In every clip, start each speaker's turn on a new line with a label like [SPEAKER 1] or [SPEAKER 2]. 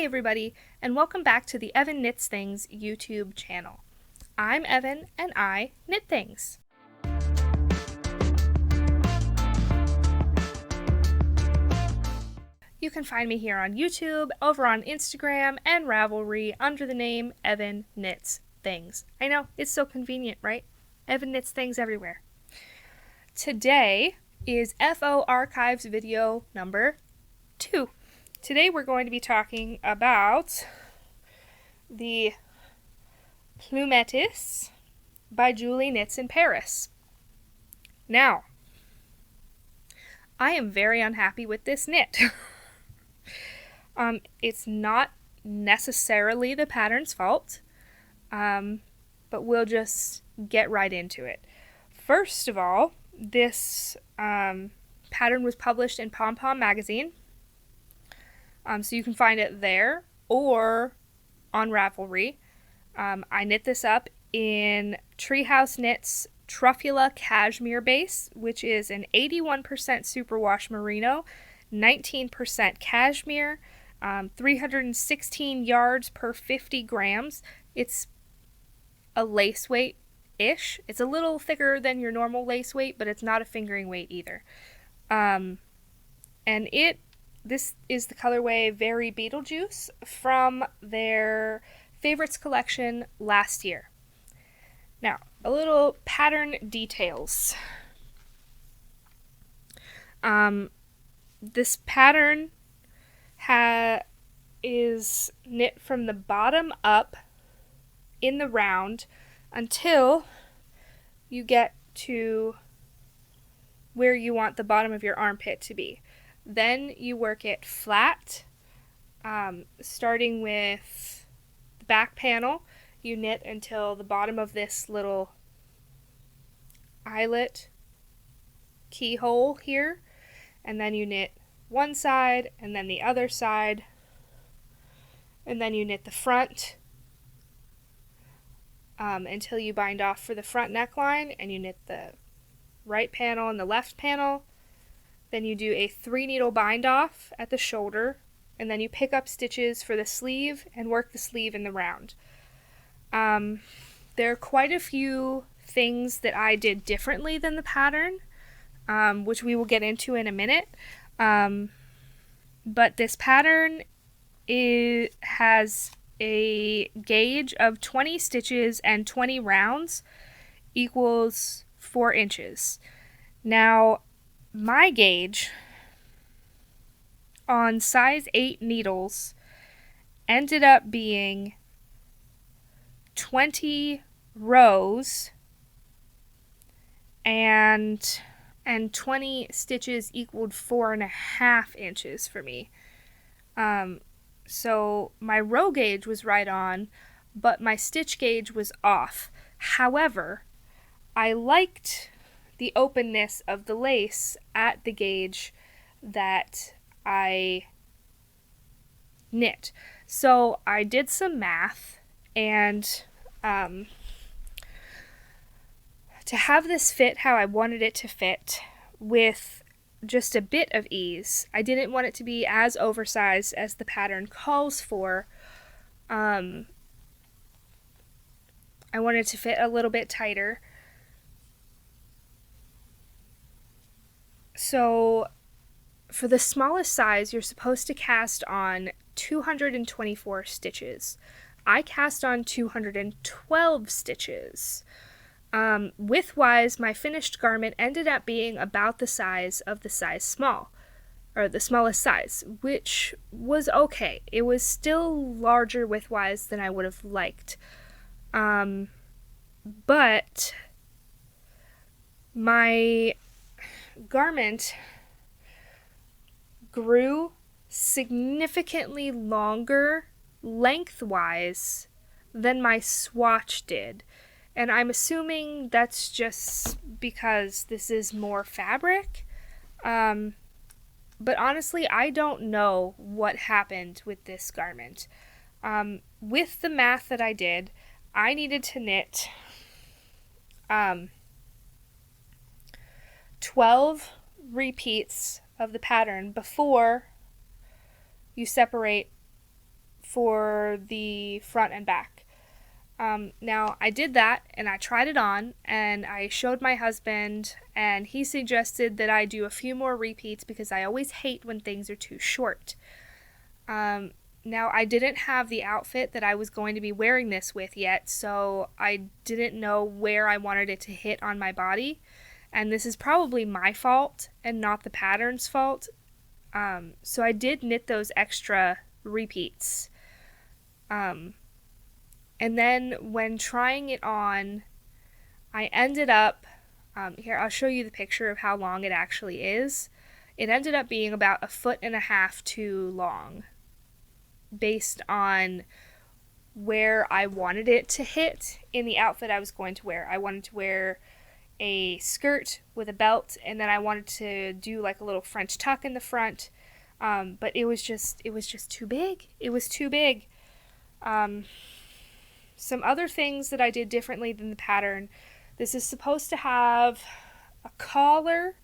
[SPEAKER 1] Hey everybody, and welcome back to the Evan Knits Things YouTube channel. I'm Evan, and I knit things. You can find me here on YouTube, over on Instagram, and Ravelry under the name Evan Knits Things. I know, it's so convenient, right? Evan Knits Things everywhere. Today is FO Archives video number 2. Today we're going to be talking about the Plumetis by Julie Knits in Paris. Now, I am very unhappy with this knit. It's not necessarily the pattern's fault, but we'll just get right into it. First of all, this pattern was published in Pom Pom magazine. So you can find it there or on Ravelry. I knit this up in Treehouse Knits Truffula Cashmere Base, which is an 81% superwash merino, 19% cashmere, 316 yards per 50 grams. It's a lace weight-ish. It's a little thicker than your normal lace weight, but it's not a fingering weight either. This is the colorway Very Beetlejuice from their favorites collection last year. Now, a little pattern details. This pattern is knit from the bottom up in the round until you get to where you want the bottom of your armpit to be. Then you work it flat, starting with the back panel. You knit until the bottom of this little eyelet keyhole here, and then you knit one side and then the other side, and then you knit the front until you bind off for the front neckline, and you knit the right panel and the left panel. Then you do a 3-needle bind off at the shoulder, and then you pick up stitches for the sleeve and work the sleeve in the round. There are quite a few things that I did differently than the pattern, which we will get into in a minute. But this pattern has a gauge of 20 stitches and 20 rounds equals 4 inches. Now, my gauge on size 8 needles ended up being 20 rows and 20 stitches equaled 4.5 inches for me. So my row gauge was right on, but my stitch gauge was off. However, I liked the openness of the lace at the gauge that I knit. So I did some math, and to have this fit how I wanted it to fit with just a bit of ease, I didn't want it to be as oversized as the pattern calls for. I wanted it to fit a little bit tighter. So for the smallest size, you're supposed to cast on 224 stitches. I cast on 212 stitches. Width-wise, my finished garment ended up being about the size of the size small, or the smallest size, which was okay. It was still larger width-wise than I would have liked. But my garment grew significantly longer lengthwise than my swatch did. And I'm assuming that's just because this is more fabric. But honestly, I don't know what happened with this garment. With the math that I did, I needed to knit 12 repeats of the pattern before you separate for the front and back. Now, I did that, and I tried it on, and I showed my husband, and he suggested that I do a few more repeats because I always hate when things are too short. Now, I didn't have the outfit that I was going to be wearing this with yet, so I didn't know where I wanted it to hit on my body, and this is probably my fault and not the pattern's fault. So I did knit those extra repeats. And then when trying it on, I ended up, here, I'll show you the picture of how long it actually is. It ended up being about 1.5 feet too long, based on where I wanted it to hit in the outfit I was going to wear. I wanted to wear a skirt with a belt, and then I wanted to do like a little French tuck in the front, but it was just too big. It was too big. Some other things that I did differently than the pattern. This is supposed to have a collar,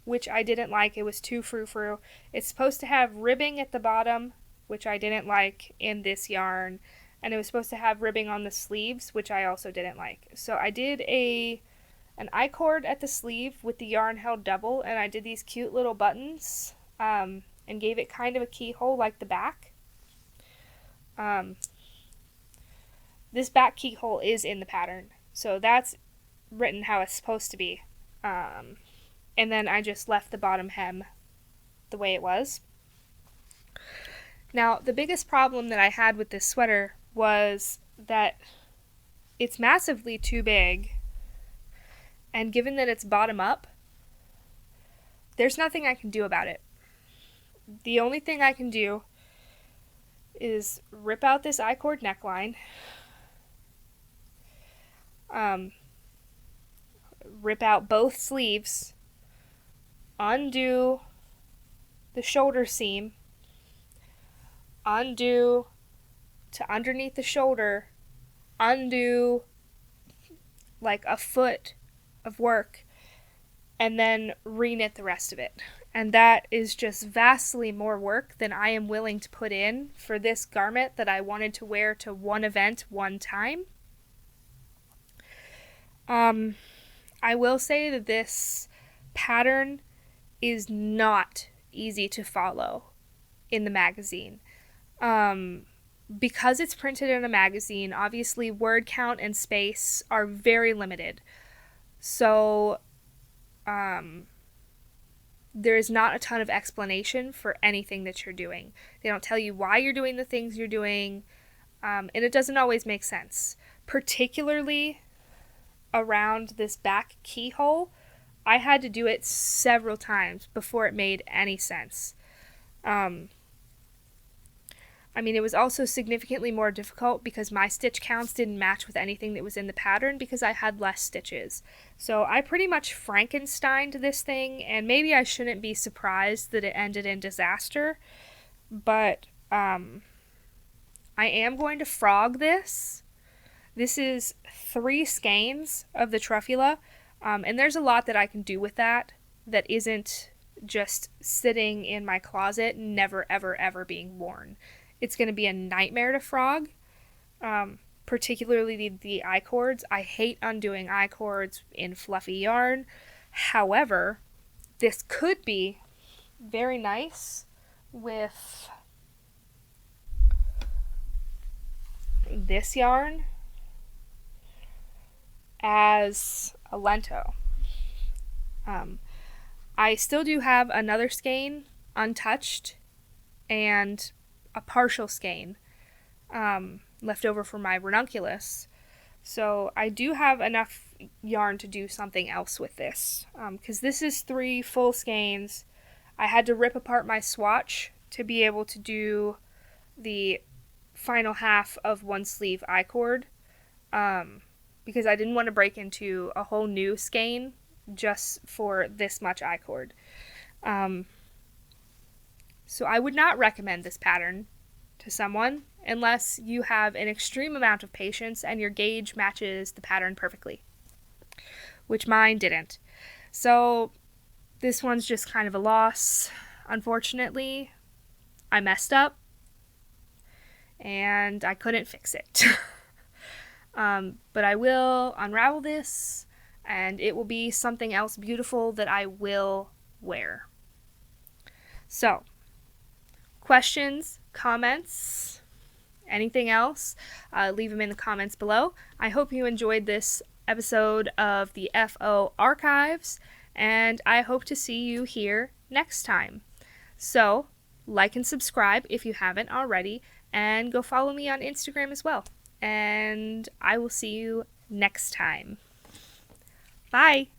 [SPEAKER 1] which I didn't like. It was too frou-frou. It's supposed to have ribbing at the bottom, which I didn't like in this yarn. And it was supposed to have ribbing on the sleeves, which I also didn't like. So I did an I-cord at the sleeve with the yarn held double, and I did these cute little buttons, and gave it kind of a keyhole like the back. This back keyhole is in the pattern, so that's written how it's supposed to be. And then I just left the bottom hem the way it was. Now, the biggest problem that I had with this sweater was that it's massively too big, and given that it's bottom up, there's nothing I can do about it. The only thing I can do is rip out this I-cord neckline, rip out both sleeves, undo the shoulder seam, undo to underneath the shoulder, undo like a foot of work, and then reknit the rest of it. And that is just vastly more work than I am willing to put in for this garment that I wanted to wear to one event one time. I will say that this pattern is not easy to follow in the magazine. Because it's printed in a magazine, obviously word count and space are very limited. So, there is not a ton of explanation for anything that you're doing. They don't tell you why you're doing the things you're doing, and it doesn't always make sense. Particularly around this back keyhole, I had to do it several times before it made any sense. It was also significantly more difficult because my stitch counts didn't match with anything that was in the pattern because I had less stitches. So I pretty much Frankensteined this thing, and maybe I shouldn't be surprised that it ended in disaster, but I am going to frog this. This is 3 skeins of the truffula, and there's a lot that I can do with that isn't just sitting in my closet, never, ever, ever being worn. It's going to be a nightmare to frog, particularly the I-cords. I hate undoing I-cords in fluffy yarn. However, this could be very nice with this yarn as a lento. I still do have another skein untouched and a partial skein left over for my ranunculus. So I do have enough yarn to do something else with this. Because this is 3 full skeins. I had to rip apart my swatch to be able to do the final half of one sleeve I-cord. Because I didn't want to break into a whole new skein just for this much I-cord. So I would not recommend this pattern to someone unless you have an extreme amount of patience and your gauge matches the pattern perfectly, which mine didn't. So this one's just kind of a loss. Unfortunately, I messed up, and I couldn't fix it. But I will unravel this, and it will be something else beautiful that I will wear. So, questions, comments, anything else, leave them in the comments below. I hope you enjoyed this episode of the FO Archives, and I hope to see you here next time. So, like and subscribe if you haven't already, and go follow me on Instagram as well. And I will see you next time. Bye!